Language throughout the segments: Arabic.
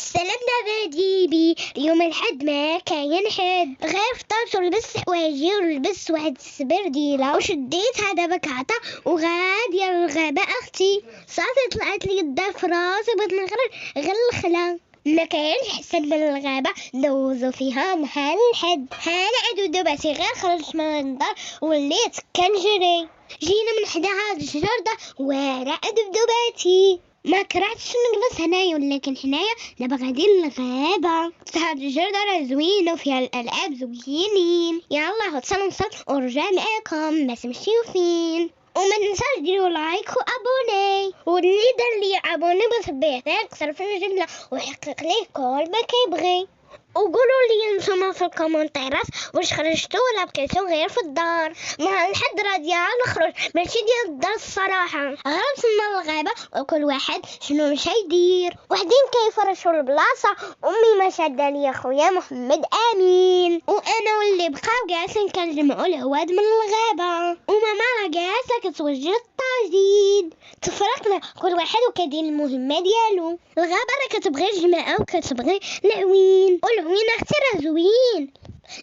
سلامنا بديبي اليوم الحد ما كاين حد غير فطرت ولبست حوايجي ولبست واحد السبرديله وشديت هذا بكعطه وغاديه للغابه اختي صافي طلعت لي الدار في راسي بغيت نخرج غير الخلا ما كاينش احسن من الغابه ندوزو فيها نهار الحد ها عدو دباتي غير خرجت من الدار وليت كنجري جينا من حدا هاد الجردة واعرة دبدباتي ما كرهتش نجلس هنايا ولكن حنايا دابا غادي للغابة هاد الجردة راه زوينة وفيها الألعاب زوينين يلا هتصل نصل ونرجع معاكم ما تمشيو فين وما تنساش ديروا لايك وابوني واللي دار لي ابوني بصبيه يكسر في الجمله ويحقق ليه كل ما كيبغي وقولوا لي نتوما في الكومنتيرات واش خرجتوا ولا بقيتوا غير في الدار نهار الحد راه ديال نخرج ماشي ديال الدار الصراحه غير وصلنا للغابه وكل واحد شنو مشى يدير وحدين كيفرشوا البلاصه امي ما شاده لي خويا محمد امين وانا واللي بقاو جالسين كنجمعوا الهواد من الغابه وماما راه جالسه كتوجد الطاجين تفرقنا كل واحد وكيدير المهمه ديالو الغابه راه كتبغي الجماعه وكتبغي العوين والعوين اختي راه زوين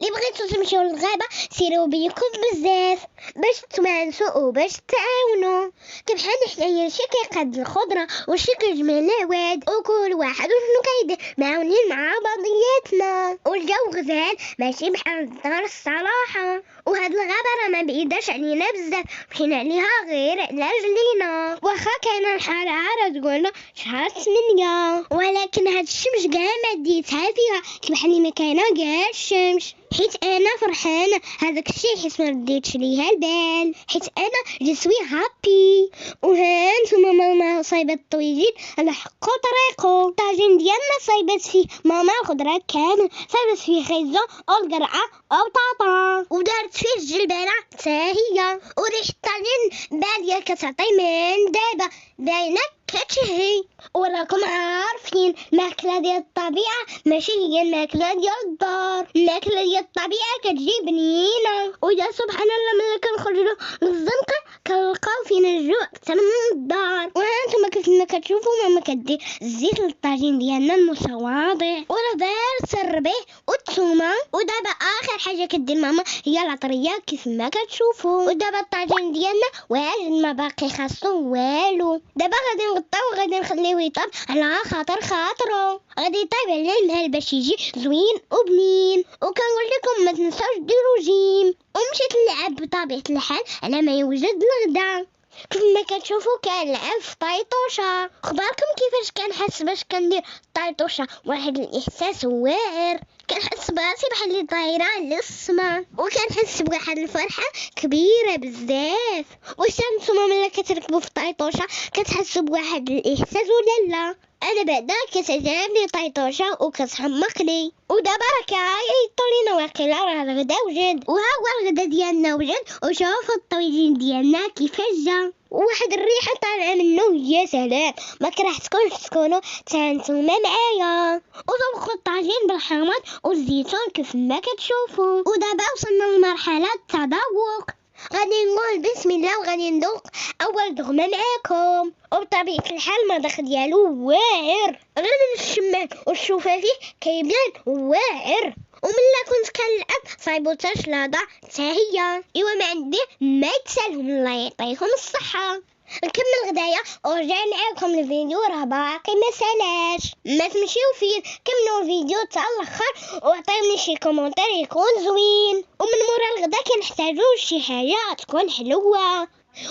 اللي بغيتو تمشيو للغابه سيروا بيكم بزاف باش تمانسوا وباش تعاونوا كبحال حنايا شي كيقاد الخضره وشي كيجمع العواد وكل واحد وشنو كيدير معاونين مع بعضياتنا والجو غزال ماشي بحال الدار الصراحه وهاد الغابه راه ما بعيداش علينا بزاف مشينا عليها غير على رجلينا واخا كاينه الحراره تقولنا شهر 8 ولكن هاد الشمس كاع ما ديتها فيها كبحال ما كاينه كاع الشمس حيت انا فرحانه هذاك الشيء حيت ما رديتش ليها البال حيت انا جسوي هابي وهانتوما ماما صايبه الطويجين على حقو طريقو الطاجين ديالنا صايبت فيه ماما الخضره كامل صايبت فيه خيزو والقرعه وبطاطا ودارت فيه الجلبانه حتى هي وريح الطاجين باليه كتعطي من دابا باينه كتشهي وراكم عارفين الماكله ديال الطبيعه ماشي هي الماكله ديال الدار الماكله ديال الطبيعه كتجي بنينه ويا سبحان الله ملي كنخرجوا للزنقه كنلقاو فينا الجوع اكثر من الدار وهانتوما كيف ما كتشوفوا ماما كدير الزيت للطاجين ديالنا المتواضع وراه دارت الربيع والثومه ودابا اخر حاجه كدير ماما هي العطريه كيف ما كتشوفوا ودابا الطاجين ديالنا واجد ما باقي خاصو والو دابا غادي نغطيو وغادي نخليوه يطيب على خاطرو غادي يطيب على المهل باش يجي زوين وبنين وكنقول لكم ما تنساوش ديروا جيم ومشيت نلعب بطبيعه الحال على ما يوجد الغدا كيف ما كتشوفوا كنلعب في طيطوشه اخباركم كيفاش كنحس باش كندير طيطوشه واحد الاحساس واعر كنحس براسي بحال اللي طايره للسما وكنحس بواحد الفرحه كبيره بزاف واش نتوما ملي كتركبوا في طيطوشه كتحسوا بواحد الاحساس ولا لا انا بعدا كتعجبني طيطوشه وكتحمقني ودابا راه كيعيطوا لينا واقيلا راه الغدا وجد وها هو الغدا ديالنا وجد وشوفوا الطويجين ديالنا كيفاش جا واحد الريحه طالعه منه يا سلام ما كرهتكمش تكونوا تانتوما معايا وطبخوا الطاجين بالحامض والزيتون كيف ما كتشوفوا ودابا وصلنا لمرحله التذوق غادي نقول بسم الله وغادي ندوق اول دغمه معاكم وبطبيعه الحال المذاق ديالو واعر غير من الشمال والشوفه فيه كيبان واعر وملا كنت كنلعب صايبوتاش لاضع حتى هي ايوا ما عندي ما يتسالهم الله يعطيهم الصحه نكمل غدايا ورجع معاكم الفيديو راه باقي ما سالاش ما تمشيو فين كملوا الفيديو حتى الاخر وعطيوني شي كومونتير يكون زوين ومن مورا الغدا كنحتاجو شي حاجه تكون حلوه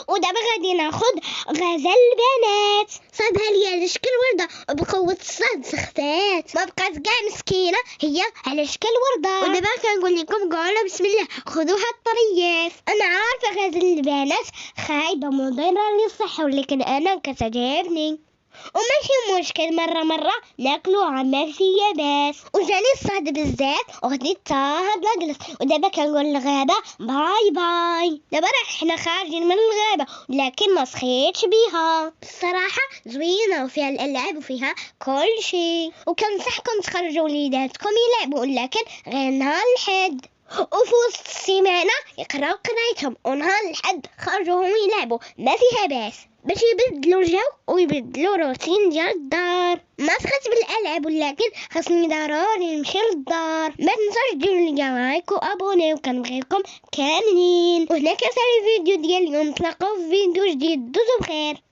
ودابا غادي ناخذ غزال البنات صابها لي على شكل ورده وبقوه الصهد سخفات ما بقات كاع مسكينه هي على شكل ورده ودابا كنقول لكم قولوا بسم الله خذوها الطريف انا عارفه غزال البنات خايبه مضره للصحه ولكن انا كتعجبني وماشي مشكل مرة ناكلوها ماشية بس وجاني الصهد بزاف وغدي هاد لاجلس ودابا كنقول للغابة باي باي دابا راه حنا خارجين من الغابة لكن ما سخيتش بيها الصراحة زوينة وفيها الألعاب وفيها كل شيء وكنصحكم تخرجوا وليداتكم يلعبوا لكن غير نهار الحد وفي وسط السيمانة يقراو قرايتهم، ونهار الحد خرجوا هم يلعبوا ما فيها باس باش يبدلوا الجو ويبدلوا روتين ديال الدار. ما سخت بالالعاب ولكن خاصني ضروري نمشي للدار. ما تنساوش ديروا لي لايك وابونيو، كنبغيكم كاملين. وهنا كان الفيديو ديال اليوم، نتلاقاو في فيديو جديد، دوزو بخير.